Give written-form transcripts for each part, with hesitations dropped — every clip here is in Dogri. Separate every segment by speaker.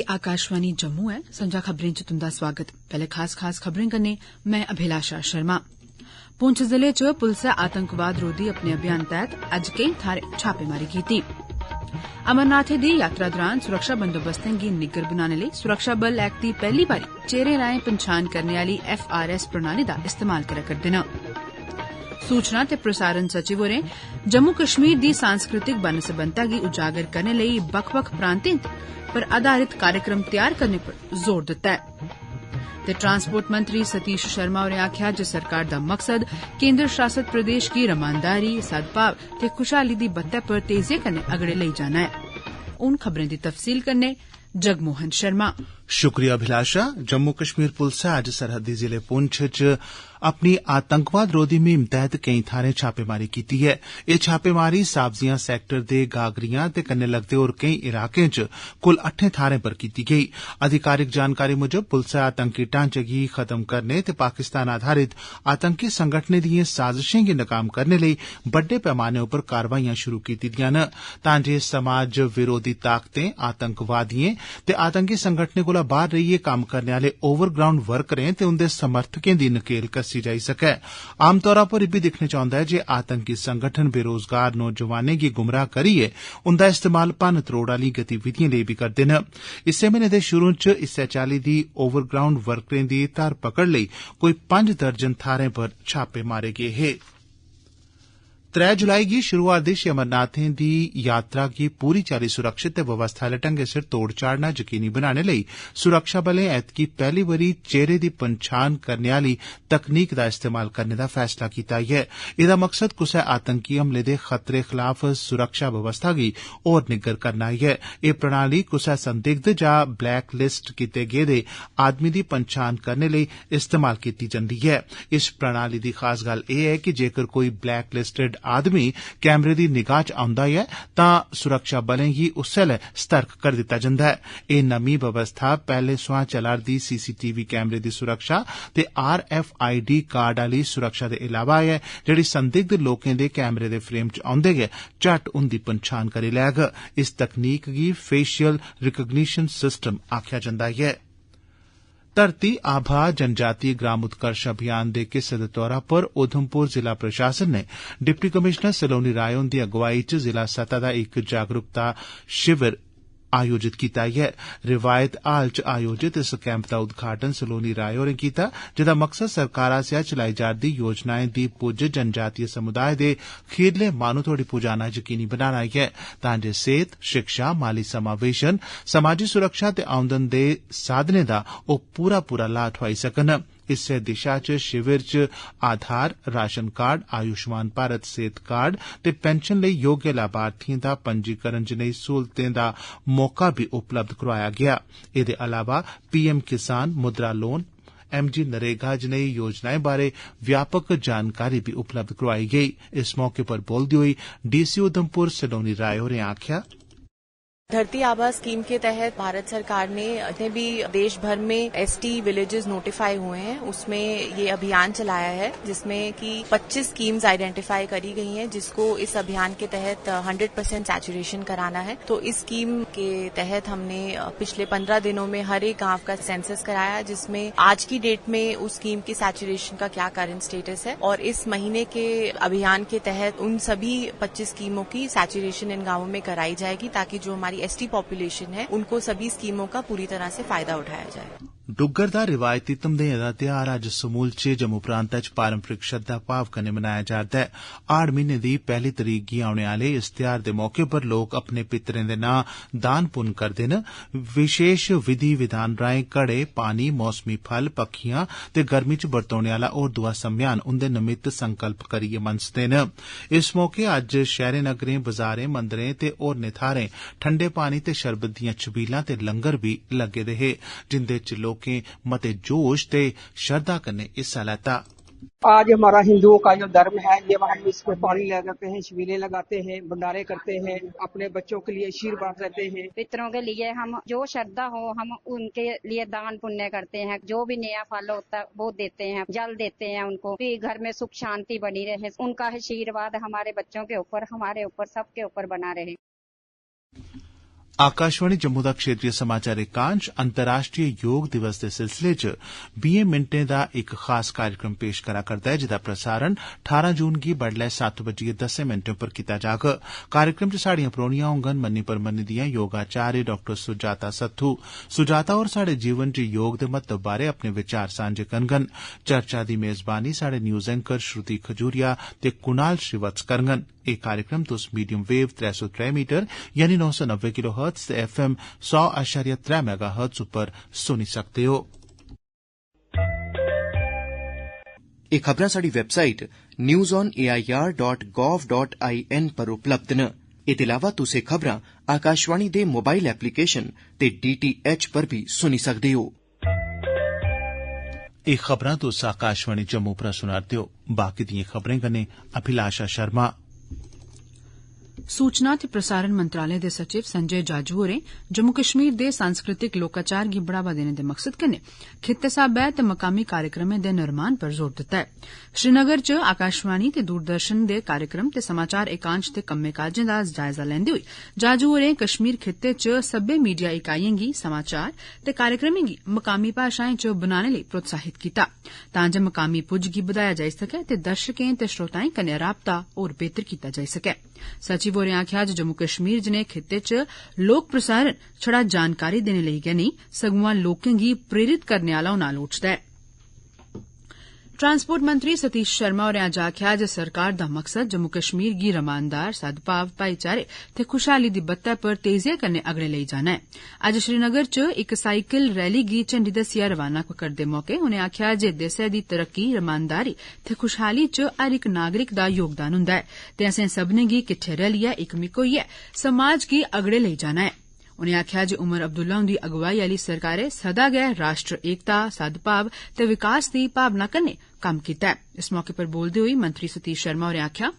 Speaker 1: आकाशवाणी जम्मू है। संजा खबरें च तुंदा स्वागत। पहले खास खबरें कन्नै मैं अभिलाषा शर्मा। पुंछ जिले च पुलसै आतंकवाद रोधी अपने अभियान तैह्त अज्ज केई थाहरें छापेमारी कीती। अमरनाथें दी यात्रा दौरान सुरक्षा बंदोबस्तें गी निग्गर बनाने लेई सुरक्षा बल एक्ट दी पैहली बारी चेहरे राएं पन्छान करने आली FRS प्रणाली दा इस्तेमाल करै करदे न। सूचना ते प्रसारण सचिव होरें जम्मू कश्मीर दी सांस्कृतिक बनसबनता गी उजागर करने लेई बक्ख बक्ख प्रांतें पर आधारित कार्यक्रम तैयार करने पर जोर दित्ता ऐ। ते ट्रांसपोर्ट मंत्री सतीश शर्मा होरें आखेआ जे सरकार दा मकसद केंद्र शासित प्रदेश गी रमानदारी, सद्भाव ते खुशहाली दी बत्तै पर तेजिया कन्नै अगड़े लेई जाना ऐ। हुन खबरें दी तफसील कन्नै जगमोहन शर्मा।
Speaker 2: शुक्रिया अभिलाषा। जम्मू कश्मीर पुलसै अज्ज सरहदी जिले पुंछ च अपनी आतंकवाद रोधी मुहिम तैह्त केई थाहरें छापेमारी कीती ऐ। एह छापेमारी साबजियां सैक्टर दे गागरियां ते कन्नै लगदे होर केई इलाकें च कुल 8 थाहरें पर कीती गेई। अधिकारिक जानकारी मुजब पुलसै आतंकी ढांचे गी खत्म करने ते पाकिस्तान आधारित आतंकी संगठनें दिएं साजिशें गी नाकाम करने लेई बड्डे पैमाने उप्पर कारवाईयां शुरू कीती दियां न, तां जे समाज विरोधी ताकतें, आतंकवादिएं ते आतंकी संगठनें कोला बाहर रेहियै कम्म करने आले ओवरग्राउंड वर्करें ते उंदे समर्थकें दी नकेल कस्सी जाई सकै। आमतौरा पर इब्बी दिक्खने च औंदा ऐ जे आतंकी संगठन बेरोजगार नौजवानें गी गुमराह करियै उंदा इस्तेमाल भन्न त्रोड़ आली गतिविधिएं लेई बी करदे न। इस्सै म्हीने दे शुरू च इस्सै चाल्ली दी ओवरग्राउंड वर्करें दी धर पकड़ लेई कोई 5 दर्जन थाहरें पर छापे मारे गे हे। 3 जुलाई गी शुरू होआ दी श्री अमरनाथें दी यात्रा गी पूरी चाल्ली सुरक्षित ते व्यवस्था आले ढंगै सिर तोड़ चाढ़ना यकीनी बनाने लेई सुरक्षा बलें ऐतकी पैहली बारी चेहरे दी पन्छान करने आली तकनीक दा इस्तेमाल करने दा फैसला कीता ऐ। एह्दा मकसद कुसै आतंकी हमले दे खतरे खलाफ सुरक्षा व्यवस्था गी होर निग्गर करना ऐ। एह् प्रणाली कुसै संदिग्ध जां ब्लैक लिस्ट कीते गेदे आदमी दी पन्छान करने लेई इस्तेमाल कीती जंदी ऐ। इस प्रणाली दी खास गल्ल एह् ऐ कि जेकर कोई ब्लैक लिस्टेड आदमी कैमरे दी निगाह च औंदा ऐ तां सुरक्षा बलें गी उस्सैले सतर्क करी दित्ता जंदा ऐ। एह् नमीं व्यवस्था पैहले सोयां चला'रदी CCTV कैमरे दी सुरक्षा ते RFID कार्ड आली सुरक्षा दे इलावा ऐ, जेहड़ी संदिग्ध लोकें दे कैमरे दे फ्रेम च औंदे गै झट्ट उंदी पन्छान करी लैग। इस तकनीक गी फेशियल रिकग्निशन सिस्टम आखेआ जंदा ऐ। धरती आभा जनजातीय ग्राम उत्कर्ष अभियान दे किस्से दे तौरा पर उधमपुर जिला प्रशासन ने डिप्टी कमिशनर सलोनी राय हुंदी अगुवाई च जिला सतह दा इक जागरूकता शिविर आयोजित कीता ऐ। रिवायत हाल च आयोजित इस कैंप दा उद्घाटन सलोनी राय होरें कीता, जेदा मकसद सरकार आसेआ चलाई जा'रदी योजनाएं दी पुज्ज जनजातीय समुदाय दे खीरले माह्नू तोड़ी पुजाना यकीनी बनाना ऐ, तां जे सेहत, शिक्षा, माली समावेशन, समाजी सुरक्षा ते आमदन दे साधनें दा ओह् पूरा लाह् ठोआई सकन। इस्सै दिशा च शिविर च आधार, राशन कार्ड, आयुष्मान भारत सेहत कार्ड ते पेंशन लेई योग्य लाभार्थिएं दा पंजीकरण जनेही सहूलतें दा मौका बी उपलब्ध करोआया गेआ। एह्दे अलावा PM किसान, मुद्रा लोन, MG नरेगा जनेही योजनाएं बारै व्यापक जानकारी भी उपलब्ध करोआई गेई। इस मौके पर बोलदे होई DC उधमपुर सलोनी राय होरें आखेआ,
Speaker 3: धरती आभा स्कीम के तहत भारत सरकार ने जितने भी देश भर में ST विलेजेस नोटिफाई हुए हैं उसमें ये अभियान चलाया है, जिसमें कि 25 स्कीम्स आइडेंटिफाई करी गई हैं, जिसको इस अभियान के तहत 100% सैचुरेशन कराना है। तो इस स्कीम के तहत हमने पिछले 15 दिनों में हर एक गांव का सेंसस कराया, जिसमें आज की डेट में उस स्कीम की सैचुरेशन का क्या करंट स्टेटस है, और इस महीने के अभियान के तहत उन सभी 25 स्कीमों की सैचुरेशन इन गांवों में कराई जाएगी, ताकि जो हमारी ST पॉपुलेशन है उनको सभी स्कीमों का पूरी तरह से फायदा उठाया जाए।
Speaker 2: डुग्गर दा रिवायती धमदेहें दा ध्यार अज्ज समूलचे जम्मू प्रांतै च पारंपरिक श्रद्धा भाव कन्नै मनाया जा'रदा ऐ। हाड़ म्हीने दी पैहली तरीक गी औने आले इस ध्यार दे मौके पर लोक अपने पितरें दे नां दान पुन्न करदे न। विशेष विधि विधान राएं घड़े, पानी, मौसमी फल, पक्खियां ते गर्मी च बरतोने आला होर दुआ सम्यान उंदे नमित्त संकल्प करियै मनसदे न। इस मौके अज्ज शैहरें नगरें, बजारें, मंदरें ते होरनें थाहरें ठंडे पानी ते शरबत दियां छबीलां ते लंगर बी लग्गे दे हे, जिंदे च लोकें मते जोश ते श्रद्धा कन्नै हिस्सा लैता।
Speaker 4: आज हमारा हिंदुओं का जो धर्म है ये हम इसमें पानी लगाते हैं, शिविरें लगाते हैं, भंडारे करते हैं, अपने बच्चों के लिए शीर बांट लेते हैं।
Speaker 5: पितरों के लिए हम जो श्रद्धा हो हम उनके लिए दान पुण्य करते हैं, जो भी नया फल होता है वो देते हैं, जल देते हैं उनको, कि घर में सुख शांति बनी रहे। उनका आशीर्वाद हमारे बच्चों के ऊपर, हमारे ऊपर, सबके ऊपर बना रहे।
Speaker 2: आकाशवाणी जम्मू दा क्षेत्रीय समाचार एकांश अंतर्राष्ट्रीय योग दिवस दे सिलसिले च 20 मिनटें दा इक खास कार्यक्रम पेश करा करदा है, जेदा प्रसारण 18 जून गी बडलै 7:10 पर कीता जाग। कार्यक्रम च साड़ियां परौनियां होंगन मन्नी परमन्नी दियां योगाचार्य डॉ सुजाता सत्थू। सुजाता होर साढ़े जीवन च योग दे महत्व बारे अपने विचार सांझे करङन। चर्चा दी मेजबानी साढ़े न्यूज एंकर श्रुति खजूरिया ते कुणाल श्रीवत्स करङन। एह कार्यक्रम तुस मीडियम वेव 303 मीटर यानी 990 किलो हर्ट्ज ते FM 100.3 मेगा हर्ट्ज उपर सुनी सकते हो।
Speaker 6: एह खबरां साडी वेबसाइट newsonair.gov.in पर उपलब्ध न। एदे इलावा तुस एह खबरां आकाशवाणी दे मोबाइल एप्लीकेशन ते DTH पर भी सुनी सकदे हो।
Speaker 2: एह खबरां तुस आकाशवाणी जम्मू पर सुना'रदे हो। बाकी दिएं खबरें कन्नै अभिलाषा शर्मा।
Speaker 1: सूचना ते प्रसारण मंत्रालय दे सचिव संजय जाजू होरें जम्मू कश्मीर दे सांस्कृतिक लोकाचार गी बढ़ावा देने दे मकसद कन्नै खित्ते साहबै ते मकामी कार्यक्रमें दे निर्माण पर जोर दित्ता है। श्रीनगर च आकाशवाणी ते दूरदर्शन दे कार्यक्रम ते समाचार एकांश दे कम्में काजें दा जायजा लैंदे होई जाजू होरें कश्मीर खित्ते च सब्बै मीडिया इकाइएं गी समाचार ते कार्यक्रमें गी मकामी भाषाएं च बनाने लेई प्रोत्साहित कीता तां जे मकामी पुज्ज गी बधाया जाई सकै ते दर्शकें ते श्रोताएं कन्नै राबता होर बेहतर कीता जाई सकै। सचिव होरें आखेआ जे जम्मू कश्मीर जनेह खित्ते च लोक प्रसारण छड़ा जानकारी देने लेई गै नेईं सगुआं लोकें गी प्रेरित करने आला होना लोड़चदा है। ट्रांसपोर्ट मंत्री सतीश शर्मा होरें अज्ज आखेआ जे सरकार दा मकसद जम्मू कश्मीर गी रमानदार सद्भाव भाईचारे ते खुशहाली दी बत्तै पर तेजिया कन्नै अगड़े लेई जाना है। अज्ज श्रीनगर च इक साइकिल रैली गी झंडी दस्सिया रवाना करदे मौके उनें आखेआ जे देसै दी तरक्की रमानदारी ते खुशहाली च हर इक नागरिक दा योगदान हुंदा है ते असें सब्भनें गी किट्ठे रलियै इकमिक होइयै समाज गी अगड़े लेई जाना है। उनें आखेआ जे उमर अब्दुल्ला हुंदी अगुवाई आली सरकारै सदा गै राष्ट्र एकता सद्भाव ते विकास दी भावना कन्नै कम्म कीता है। इस मौके पर बोलदे होई मंत्री सतीश शर्मा होरें आखेआ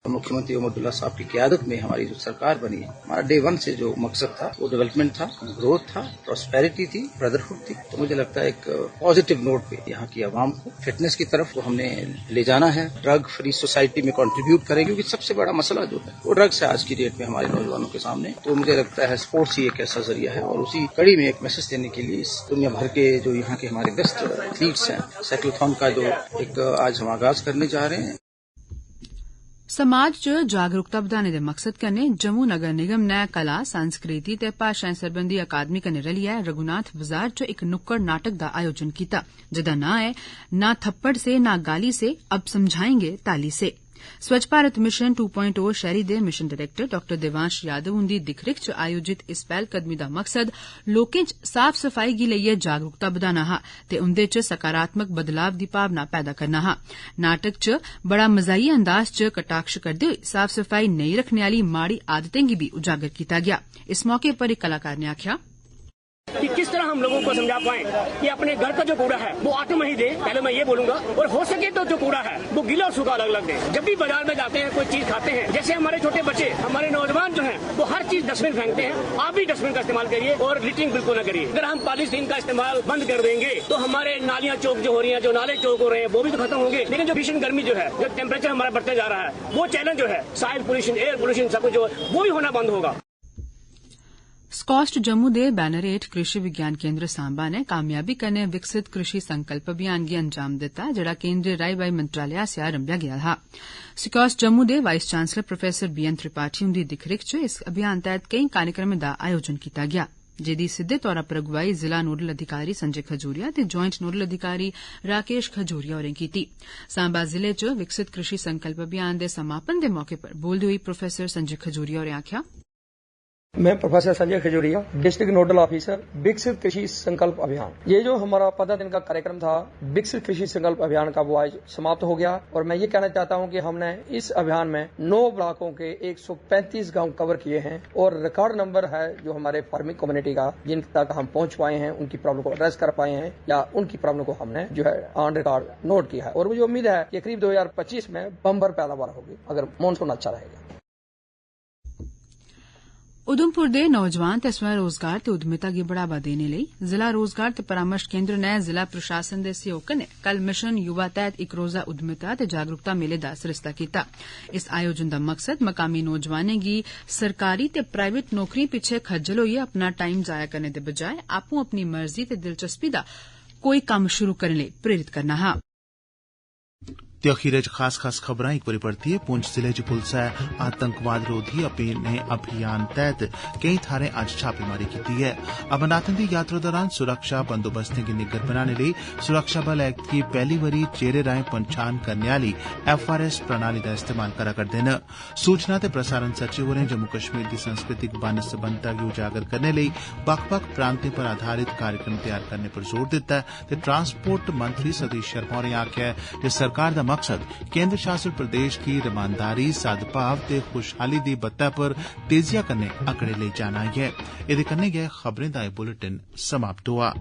Speaker 7: मुख्यमंत्री उमर अब्दुल्ला साहब की क़यादत में हमारी जो सरकार बनी है, हमारा डे वन से जो मकसद था वो डेवलपमेंट था, ग्रोथ था, प्रॉस्पेरिटी थी, ब्रदरहुड थी। तो मुझे लगता है एक पॉजिटिव नोट पे यहाँ की आवाम को फिटनेस की तरफ वो हमने ले जाना है, ड्रग फ्री सोसाइटी में कंट्रीब्यूट करें, क्योंकि सबसे बड़ा मसला जो है वो ड्रग्स है आज की डेट में हमारे नौजवानों के सामने। तो मुझे लगता है स्पोर्ट्स ही एक ऐसा जरिया है और उसी कड़ी में एक मैसेज देने के लिए इस दुनिया भर के जो यहाँ के हमारे बेस्ट एथलीट्स हैं साइक्लोथॉन का जो एक आज हम आगाज करने जा रहे हैं।
Speaker 1: समाज च जागरूकता बधाने दे मकसद कन्नै जम्मू नगर निगम नै कला संस्कृति ते भाषाएं सरबंधी अकादमी कन्नै रलियै रघुनाथ बाजार च इक नुक्कड़ नाटक दा आयोजन कीता जेदा नां है ना थप्पड़ से ना गाली से अब समझाएंगे ताली से। स्वच्छ भारत मिशन 2.0 शहरी दे मिशन डायरेक्टर डॉ देवांश यादव हुंदी दिक्खरिख च आयोजित इस पैह्लकदमी दा मकसद लोकें च साफ सफाई गी लेइयै जागरूकता बधाना हा ते उंदे च सकारात्मक बदलाव दी भावना पैदा करना हा। नाटक च बड़ा मजाही अंदाज च कटाक्ष करदे होई साफ सफाई नेईं रखने आली माड़ी आदतें गी भी उजागर कीता गया। इस मौके पर एक कलाकार ने आखेआ
Speaker 8: कि किस तरह हम लोगों को समझा पाएं कि अपने घर का जो कूड़ा है वो आत्म ही दे। पहले मैं ये बोलूंगा और हो सके तो जो कूड़ा है वो गीला और सूखा अलग अलग दे। जब भी बाजार में जाते हैं कोई चीज खाते हैं, जैसे हमारे छोटे बच्चे हमारे नौजवान जो हैं वो हर चीज डस्टबिन फेंकते हैं, आप भी डस्टबिन का इस्तेमाल करिए और लिटरिंग बिल्कुल न करिए। अगर हम पॉलीथीन का इस्तेमाल बंद कर देंगे तो हमारे नालियां चौक जो हो रही है, जो नाले चौक हो रहे हैं वो भी तो खत्म होंगे। लेकिन जो भीषण गर्मी जो है, जो टेम्परेचर हमारा बढ़ते जा रहा है, वो चैलेंज जो है सॉइल पोल्यूशन, एयर पोल्यूशन सब कुछ जो वो भी होना बंद होगा।
Speaker 1: स्कॉस्ट जम्मू दे बैनर हेठ कृषि विज्ञान केन्द्र सांबा ने कामयाबी कन्नै विकसित कृषि संकल्प अभियान गी अंजाम दित्ता जेड़ा केन्द्रीय राई बाई मंत्रालय आसेआ रंभेआ गेआ हा। स्कॉस्ट जम्मू दे vice chancellor professor BN Tripathi हुंदी दिक्खरिख च इस अभियान तैह्त केई कार्यक्रमें दा आयोजन कीता गेआ जेदी सिद्दे तौरा पर अगुवाई जिला नोडल अधिकारी संजय खजूरिया ते ज्वाइंट नोडल अधिकारी राकेश खजूरिया होरें कीती। सांबा जिले च विकसित कृषि संकल्प अभियान दे समापन दे मौके पर बोलदे होई प्रोफेसर संजय खजूरिया होरें आखेआ
Speaker 4: मैं professor Sanjay Khajuria, district nodal officer, विकसित कृषि संकल्प अभियान। ये जो हमारा 15 दिन का कार्यक्रम था विकसित कृषि संकल्प अभियान का, वो आज समाप्त हो गया। और मैं ये कहना चाहता हूँ कि हमने इस अभियान में 9 ब्लॉकों के 135 गांव कवर किए हैं और रिकॉर्ड नंबर है जो हमारे फार्मिंग कम्युनिटी का, जिन तक हम पहुंच पाए हैं, उनकी प्रॉब्लम को एड्रेस कर पाए हैं या उनकी प्रॉब्लम को हमने जो है ऑन रिकॉर्ड नोट किया है। और मुझे उम्मीद है कि करीब 2025 में बम्पर पैदावार होगी अगर मॉनसून अच्छा रहेगा।
Speaker 1: उधमपुर दे नौजवान ते स्वयं रोजगार ते उद्यमिता गी बढ़ावा देने लेई जिला रोजगार ते परामर्श केन्द्र ने जिला प्रशासन दे सहयोग कन्नै कल मिशन युवा तैह्त इक रोजा उद्यमिता ते जागरूकता मेले दा सरिस्ता कीता। इस आयोजन दा मकसद मकामी नौजवानें गी सरकारी ते प्राइवेट नौकरियें पिच्छे खज्जल होइयै अपना टाइम जाया करने दे बजाय आपूं अपनी मर्जी ते दिलचस्पी दा कोई कम्म शुरू करने लेई प्रेरित करना हा।
Speaker 2: ते अखीरै च खास खास खबरां इक बारी परतियै। पुंछ जिले च पुलसै आतंकवाद रोधी अपने अभियान तैह्त केई थाहरें अज्ज छापेमारी कीती ऐ। अमरनाथें दी यात्रा दौरान सुरक्षा बंदोबस्तें गी निग्गर बनाने लेई सुरक्षा बल एक्ट गी पैह्ली बारी चेहरे राएं पंछान करने आली FRS प्रणाली दा इस्तेमाल करा करदे न। सूचना ते प्रसारण सचिव होरें जम्मू कश्मीर दी सांस्कृतिक बन्न सबन्नता गी उजागर करने लेई बक्ख-बक्ख प्रांतें पर आधारित कार्यक्रम तैयार करने पर जोर दित्ता ऐ ते ट्रांसपोर्ट मंत्री सतीश शर्मा होरें आखेआ जे सरकार दा मकसद केंद्र शासित प्रदेश गी रमानदारी, सद्भाव ते खुशहाली दी बत्तै पर तेजिया कन्नै अगड़े लेई जाना ऐ। एह्दे कन्नै गै खबरें दा एह् बुलेटिन समाप्त होआ।